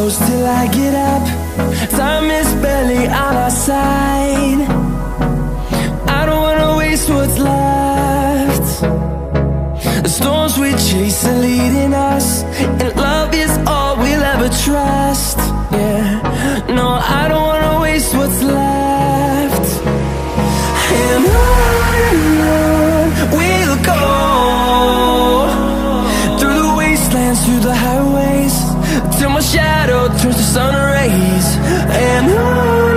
close till I get up. Time is barely on our side. I don't wanna waste what's left. The storms we chase are leading us, and love is all we'll ever trust. Yeah, no, I don't wanna waste what's left. And on we'll go, through the wastelands, through the highways, till my shadow turns to sun rays. And on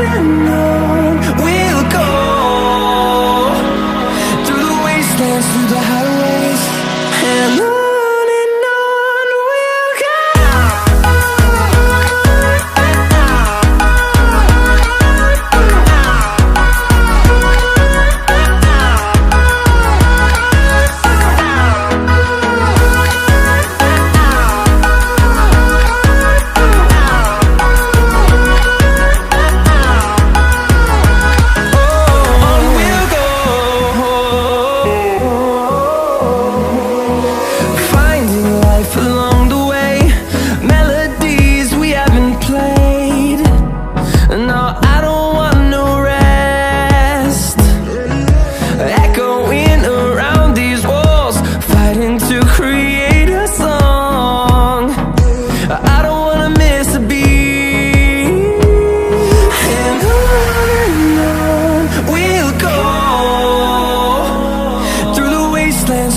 we'll go, through the wastelands, through the highways, and on we'll go.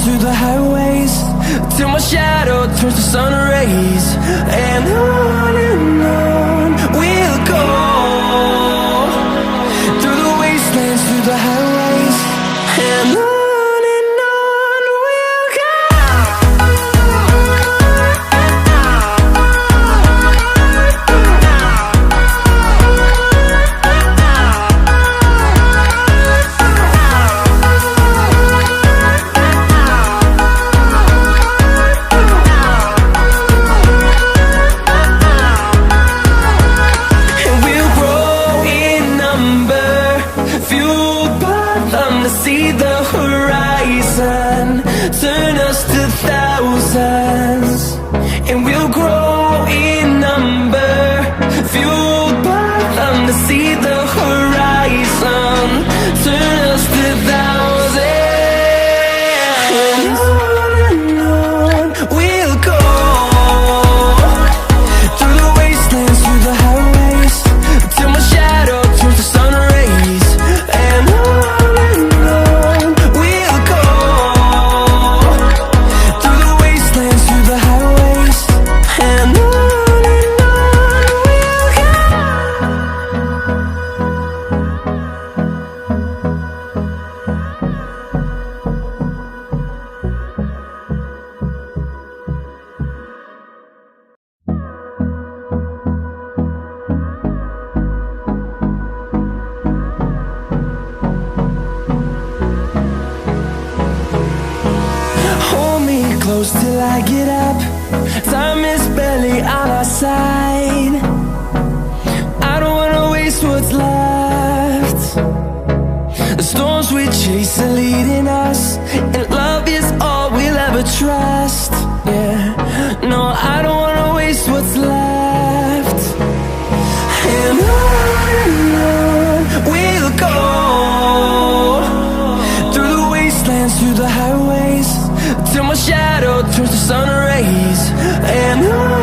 Through the highways, till my shadow turns to sun rays. And on we'll go, through the wastelands, through the highways, and on we'll go. See the horizon, turn us to thousands, and we'll grow in number, fueled by them. To see the horizon, turn us to thousands, and on we'll go, through the wastelands, through the highways, till my shadow turns to sun rays. And close till I get up. Time is barely on our side. I don't wanna waste what's left. The storms we chase are leading us, and love is all we'll ever trust. Yeah, no, I don't wanna waste what's left. And on we'll go, through the wastelands, through the highways, till my shadow turns to sun rays. And on